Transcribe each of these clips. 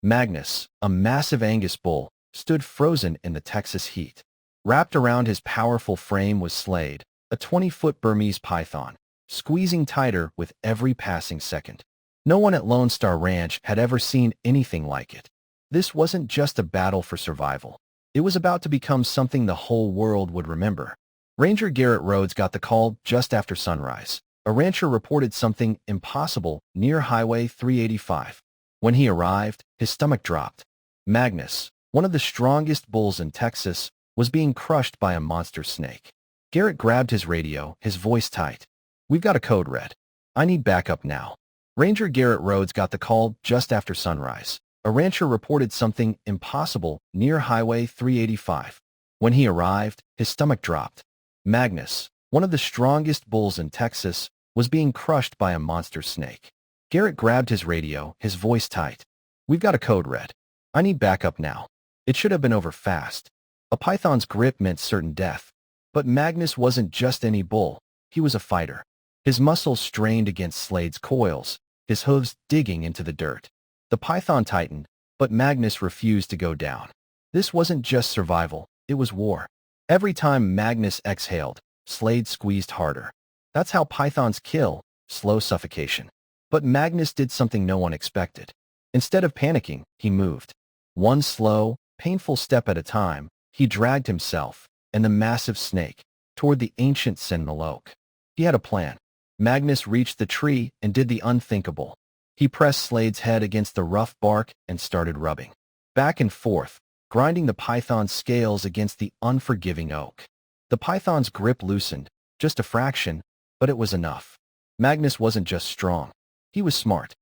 Magnus, a massive Angus bull, stood frozen in the Texas heat. Wrapped around his powerful frame was Slade, a 20-foot Burmese python, squeezing tighter with every passing second. No one at Lone Star Ranch had ever seen anything like it. This wasn't just a battle for survival. It was about to become something the whole world would remember. Ranger Garrett Rhodes got the call just after sunrise. A rancher reported something impossible near Highway 385. When he arrived, his stomach dropped. Magnus, one of the strongest bulls in Texas, was being crushed by a monster snake. Garrett grabbed his radio, his voice tight. "We've got a code red. I need backup now." Ranger Garrett Rhodes got the call just after sunrise. A rancher reported something impossible near Highway 385. When he arrived, his stomach dropped. Magnus, one of the strongest bulls in Texas, was being crushed by a monster snake. Garrett grabbed his radio, his voice tight. "We've got a code red. I need backup now." It should have been over fast. A python's grip meant certain death. But Magnus wasn't just any bull. He was a fighter. His muscles strained against Slade's coils, his hooves digging into the dirt. The python tightened, but Magnus refused to go down. This wasn't just survival, it was war. Every time Magnus exhaled, Slade squeezed harder. That's how pythons kill, slow suffocation. But Magnus did something no one expected. Instead of panicking, he moved. One slow, painful step at a time, he dragged himself and the massive snake toward the ancient sentinel oak. He had a plan. Magnus reached the tree and did the unthinkable. He pressed Slade's head against the rough bark and started rubbing. Back and forth, grinding the python's scales against the unforgiving oak. The python's grip loosened, just a fraction, but it was enough. Magnus wasn't just strong. He was smart.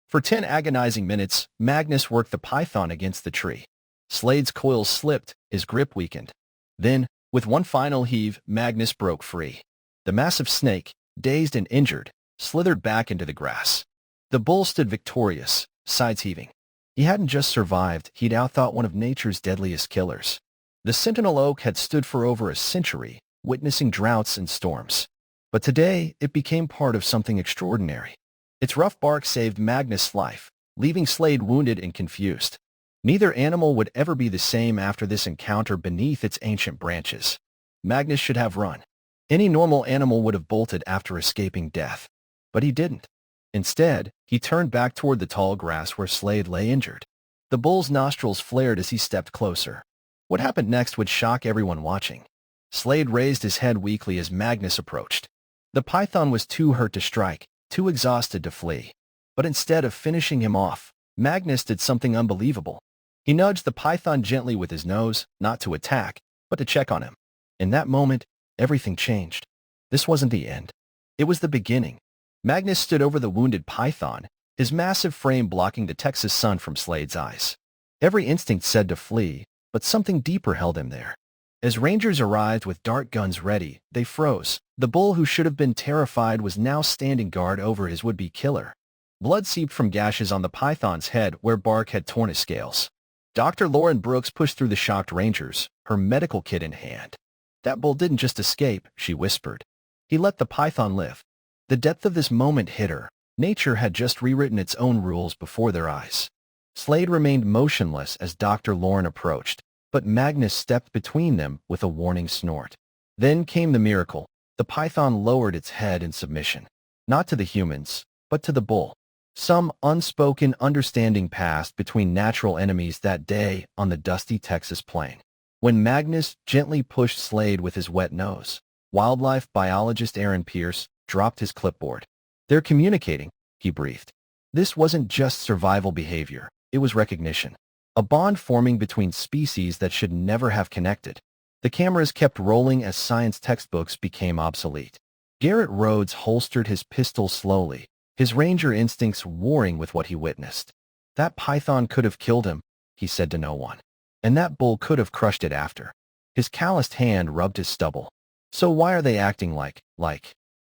For 10 agonizing minutes, Magnus worked the python against the tree. Slade's coils slipped, his grip weakened. Then, with one final heave, Magnus broke free. The massive snake, dazed and injured, slithered back into the grass. The bull stood victorious, sides heaving. He hadn't just survived, he'd outthought one of nature's deadliest killers. The sentinel oak had stood for over a century, witnessing droughts and storms. But today, it became part of something extraordinary. Its rough bark saved Magnus' life, leaving Slade wounded and confused. Neither animal would ever be the same after this encounter beneath its ancient branches. Magnus should have run. Any normal animal would have bolted after escaping death. But he didn't. Instead, he turned back toward the tall grass where Slade lay injured. The bull's nostrils flared as he stepped closer. What happened next would shock everyone watching. Slade raised his head weakly as Magnus approached. The python was too hurt to strike, too exhausted to flee. But instead of finishing him off, Magnus did something unbelievable. He nudged the python gently with his nose, not to attack, but to check on him. In that moment, everything changed. This wasn't the end. It was the beginning. Magnus stood over the wounded python, his massive frame blocking the Texas sun from Slade's eyes. Every instinct said to flee, but something deeper held him there. As rangers arrived with dart guns ready, they froze. The bull who should have been terrified was now standing guard over his would-be killer. Blood seeped from gashes on the python's head where bark had torn his scales. Dr. Lauren Brooks pushed through the shocked rangers, her medical kit in hand. "That bull didn't just escape," she whispered. "He let the python live." The depth of this moment hit her. Nature had just rewritten its own rules before their eyes. Slade remained motionless as Dr. Lauren approached, but Magnus stepped between them with a warning snort. Then came the miracle. The python lowered its head in submission. Not to the humans, but to the bull. Some unspoken understanding passed between natural enemies that day on the dusty Texas plain. When Magnus gently pushed Slade with his wet nose, wildlife biologist Aaron Pierce dropped his clipboard. "They're communicating," he breathed. This wasn't just survival behavior, it was recognition. A bond forming between species that should never have connected. The cameras kept rolling as science textbooks became obsolete. Garrett Rhodes holstered his pistol slowly, his ranger instincts warring with what he witnessed. "That python could have killed him," he said to no one. "And that bull could have crushed it after." His calloused hand rubbed his stubble. "So why are they acting like?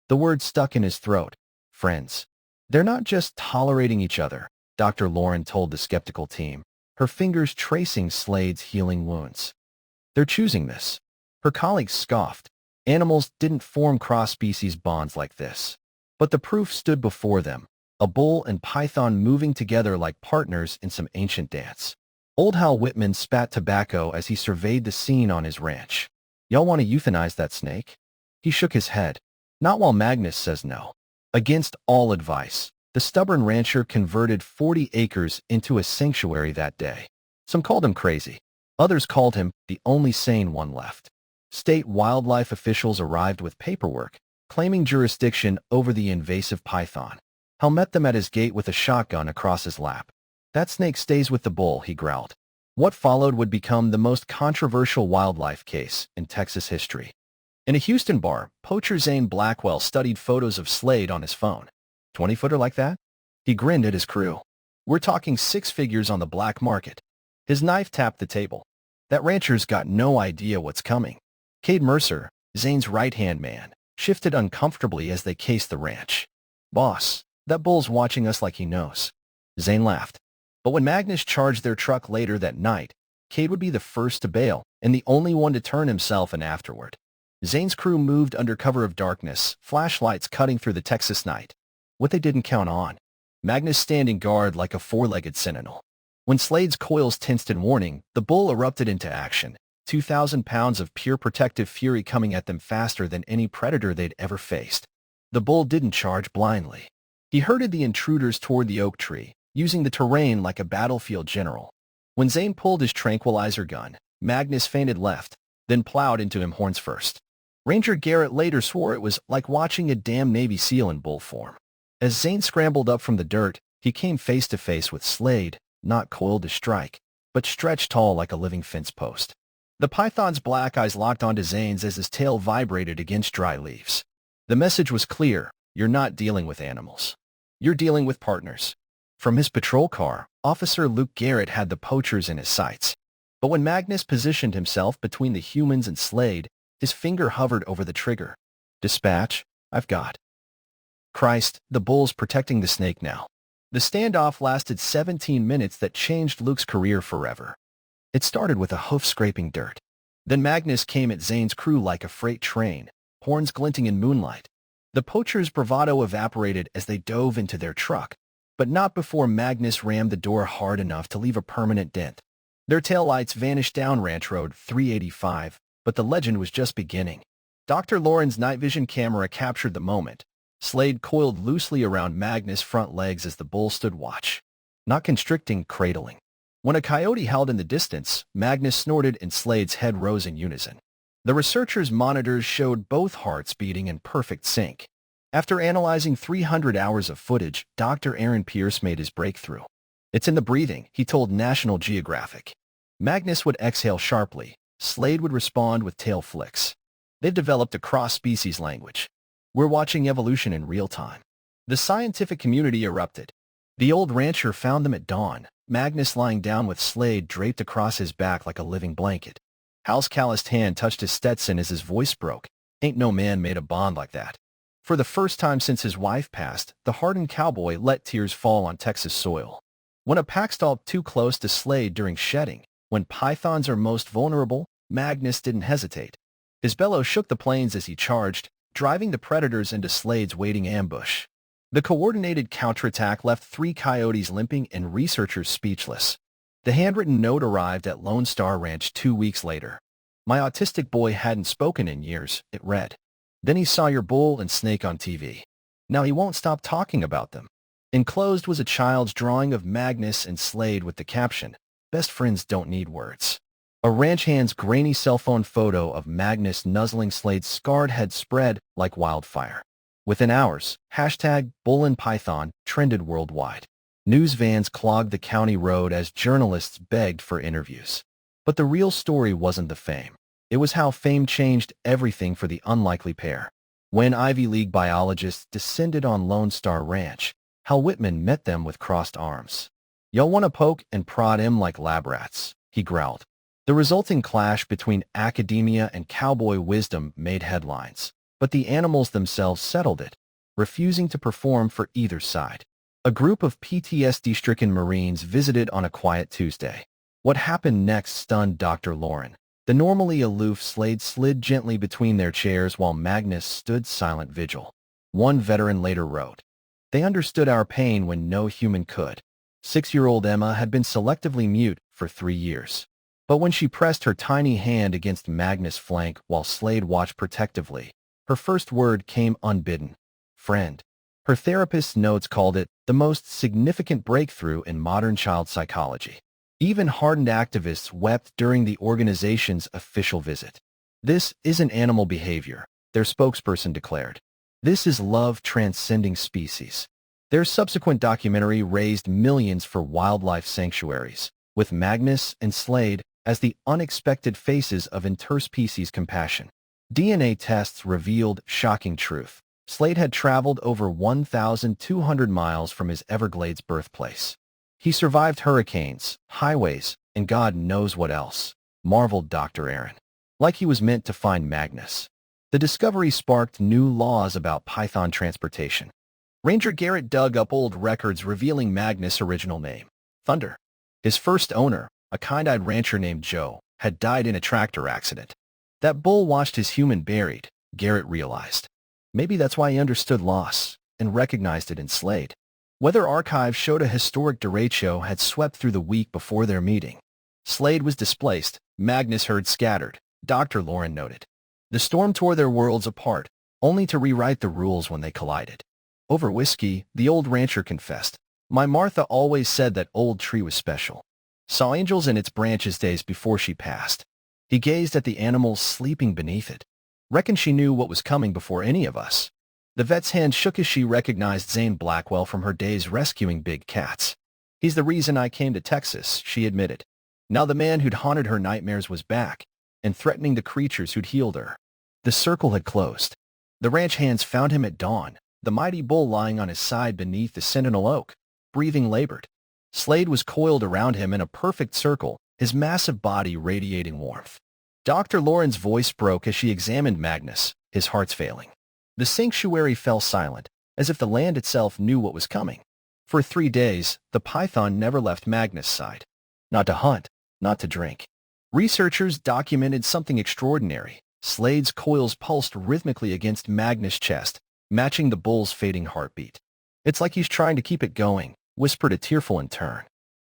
The word stuck in his throat. Friends. "They're not just tolerating each other," Dr. Lauren told the skeptical team, her fingers tracing Slade's healing wounds. "They're choosing this." Her colleagues scoffed. Animals didn't form cross-species bonds like this. But the proof stood before them. a bull and python moving together like partners in some ancient dance. Old Hal Whitman spat tobacco as he surveyed the scene on his ranch. Y'all want to euthanize that snake? He shook his head. Not while Magnus says no. Against all advice, the stubborn rancher converted 40 acres into a sanctuary that day. Some called him crazy. Others called him the only sane one left. State wildlife officials arrived with paperwork, claiming jurisdiction over the invasive python. Hal met them at his gate with a shotgun across his lap. That snake stays with the bull, he growled. What followed would become the most controversial wildlife case in Texas history. In a Houston bar, poacher Zane Blackwell studied photos of Slade on his phone. 20-footer like that? He grinned at his crew. We're talking 6 figures on the black market. His knife tapped the table. That rancher's got no idea what's coming. Cade Mercer, Zane's right-hand man, shifted uncomfortably as they cased the ranch. Boss, that bull's watching us like he knows. Zane laughed. But when Magnus charged their truck later that night, Cade would be the first to bail and the only one to turn himself in afterward. Zane's crew moved under cover of darkness, flashlights cutting through the Texas night. What they didn't count on. Magnus standing guard like a 4-legged sentinel. When Slade's coils tensed in warning, the bull erupted into action, 2,000 pounds of pure protective fury coming at them faster than any predator they'd ever faced. The bull didn't charge blindly. He herded the intruders toward the oak tree, using the terrain like a battlefield general. When Zane pulled his tranquilizer gun, Magnus feinted left, then plowed into him horns first. Ranger Garrett later swore it was like watching a damn Navy SEAL in bull form. As Zane scrambled up from the dirt, he came face to face with Slade, not coiled to strike, but stretched tall like a living fence post. The python's black eyes locked onto Zane's as his tail vibrated against dry leaves. The message was clear: you're not dealing with animals. You're dealing with partners. From his patrol car, Officer Luke Garrett had the poachers in his sights. But when Magnus positioned himself between the humans and Slade, his finger hovered over the trigger. Dispatch, I've got. Christ, the bull's protecting the snake now. The standoff lasted 17 minutes that changed Luke's career forever. It started with a hoof scraping dirt. Then Magnus came at Zane's crew like a freight train, horns glinting in moonlight. The poachers' bravado evaporated as they dove into their truck, but not before Magnus rammed the door hard enough to leave a permanent dent. Their taillights vanished down Ranch Road 385, but the legend was just beginning. Dr. Lauren's night vision camera captured the moment. Slade coiled loosely around Magnus' front legs as the bull stood watch. Not constricting, cradling. When a coyote howled in the distance, Magnus snorted and Slade's head rose in unison. The researchers' monitors showed both hearts beating in perfect sync. After analyzing 300 hours of footage, Dr. Aaron Pierce made his breakthrough. It's in the breathing, he told National Geographic. Magnus would exhale sharply. Slade would respond with tail flicks. They've developed a cross-species language. We're watching evolution in real time. The scientific community erupted. The old rancher found them at dawn, Magnus lying down with Slade draped across his back like a living blanket. Hal's calloused hand touched his Stetson as his voice broke. Ain't no man made a bond like that. For the first time since his wife passed, the hardened cowboy let tears fall on Texas soil. When a pack stalked too close to Slade during shedding, when pythons are most vulnerable, Magnus didn't hesitate. His bellow shook the plains as he charged, driving the predators into Slade's waiting ambush. The coordinated counterattack left 3 coyotes limping and researchers speechless. The handwritten note arrived at Lone Star Ranch 2 weeks later. My autistic boy hadn't spoken in years, it read. Then he saw your bull and snake on TV. Now he won't stop talking about them. Enclosed was a child's drawing of Magnus and Slade with the caption, "Best friends don't need words." A ranch hand's grainy cell phone photo of Magnus nuzzling Slade's scarred head spread like wildfire. Within hours, #BullandPython trended worldwide. News vans clogged the county road as journalists begged for interviews. But the real story wasn't the fame. It was how fame changed everything for the unlikely pair. When Ivy League biologists descended on Lone Star Ranch, Hal Whitman met them with crossed arms. "Y'all want to poke and prod him like lab rats," he growled. The resulting clash between academia and cowboy wisdom made headlines, but the animals themselves settled it, refusing to perform for either side. A group of PTSD-stricken Marines visited on a quiet Tuesday. What happened next stunned Dr. Lauren. The normally aloof Slade slid gently between their chairs while Magnus stood silent vigil. One veteran later wrote, They understood our pain when no human could. 6-year-old Emma had been selectively mute for 3 years. But when she pressed her tiny hand against Magnus' flank while Slade watched protectively, her first word came unbidden. Friend. Her therapist's notes called it the most significant breakthrough in modern child psychology. Even hardened activists wept during the organization's official visit. This isn't animal behavior, their spokesperson declared. This is love transcending species. Their subsequent documentary raised millions for wildlife sanctuaries, with Magnus and Slade as the unexpected faces of interspecies compassion. DNA tests revealed shocking truth. Slade had traveled over 1,200 miles from his Everglades birthplace. He survived hurricanes, highways, and God knows what else, marveled Dr. Aaron. Like he was meant to find Magnus. The discovery sparked new laws about python transportation. Ranger Garrett dug up old records revealing Magnus' original name, Thunder. His first owner, a kind-eyed rancher named Joe, had died in a tractor accident. That bull watched his human buried, Garrett realized. Maybe that's why he understood loss and recognized it in Slade. Weather archives showed a historic derecho had swept through the week before their meeting. Slade was displaced, Magnus' herd scattered, Dr. Lauren noted. The storm tore their worlds apart, only to rewrite the rules when they collided. Over whiskey, the old rancher confessed, "My Martha always said that old tree was special. Saw angels in its branches days before she passed." He gazed at the animals sleeping beneath it. "Reckon she knew what was coming before any of us." The vet's hand shook as she recognized Zane Blackwell from her days rescuing big cats. "He's the reason I came to Texas," she admitted. Now the man who'd haunted her nightmares was back, and threatening the creatures who'd healed her. The circle had closed. The ranch hands found him at dawn, the mighty bull lying on his side beneath the sentinel oak, breathing labored. Slade was coiled around him in a perfect circle, his massive body radiating warmth. Dr. Lauren's voice broke as she examined Magnus, his heart's failing. The sanctuary fell silent, as if the land itself knew what was coming. For 3 days, the python never left Magnus' side. Not to hunt, not to drink. Researchers documented something extraordinary. Slade's coils pulsed rhythmically against Magnus' chest, matching the bull's fading heartbeat. "It's like he's trying to keep it going," whispered a tearful intern.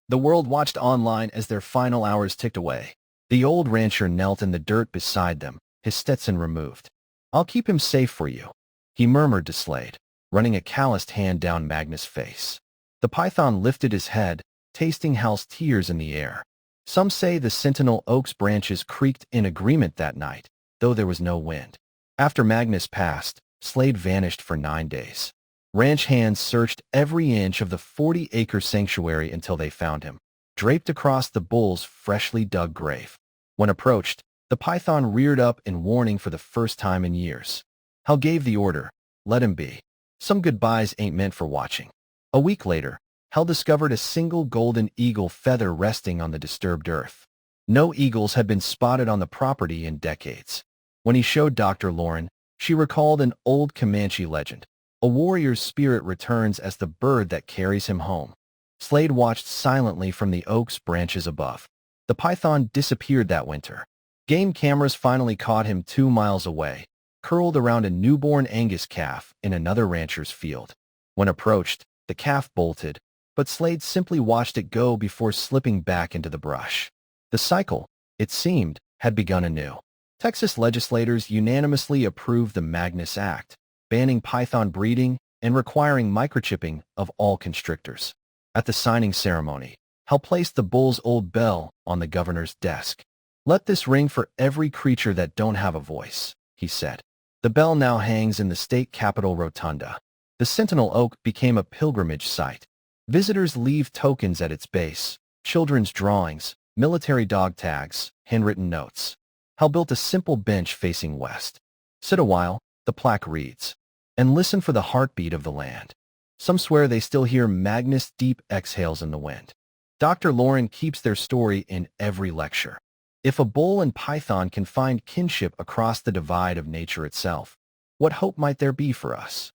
The world watched online as their final hours ticked away. The old rancher knelt in the dirt beside them, his Stetson removed. "I'll keep him safe for you," he murmured to Slade, running a calloused hand down Magnus' face. The python lifted his head, tasting Hal's tears in the air. Some say the sentinel oak's branches creaked in agreement that night, though there was no wind. After Magnus passed, Slade vanished for 9 days. Ranch hands searched every inch of the 40-acre sanctuary until they found him, draped across the bull's freshly dug grave. When approached, the python reared up in warning for the first time in years. Hal gave the order, "Let him be. Some goodbyes ain't meant for watching." A week later, Hal discovered a single golden eagle feather resting on the disturbed earth. No eagles had been spotted on the property in decades. When he showed Dr. Lauren, she recalled an old Comanche legend. A warrior's spirit returns as the bird that carries him home. Slade watched silently from the oak's branches above. The python disappeared that winter. Game cameras finally caught him 2 miles away, curled around a newborn Angus calf in another rancher's field. When approached, the calf bolted, but Slade simply watched it go before slipping back into the brush. The cycle, it seemed, had begun anew. Texas legislators unanimously approved the Magnus Act, banning python breeding and requiring microchipping of all constrictors. At the signing ceremony, Hal placed the bull's old bell on the governor's desk. "Let this ring for every creature that don't have a voice," he said. The bell now hangs in the state capitol rotunda. The sentinel oak became a pilgrimage site. Visitors leave tokens at its base, children's drawings, military dog tags, handwritten notes. Hal built a simple bench facing west. "Sit a while," the plaque reads, "and listen for the heartbeat of the land." Some swear they still hear Magnus' deep exhales in the wind. Dr. Lauren keeps their story in every lecture. If a bull and python can find kinship across the divide of nature itself, what hope might there be for us?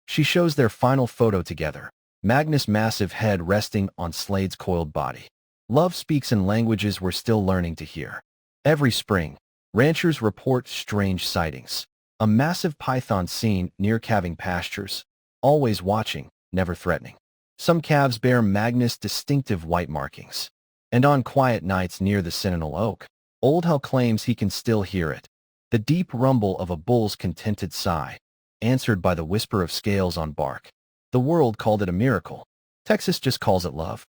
She shows their final photo together, Magnus' massive head resting on Slade's coiled body. Love speaks in languages we're still learning to hear. Every spring, ranchers report strange sightings. A massive python seen near calving pastures, always watching, never threatening. Some calves bear Magnus' distinctive white markings. And on quiet nights near the Sentinel Oak, Old Hal claims he can still hear it. The deep rumble of a bull's contented sigh, answered by the whisper of scales on bark. The world called it a miracle. Texas just calls it love.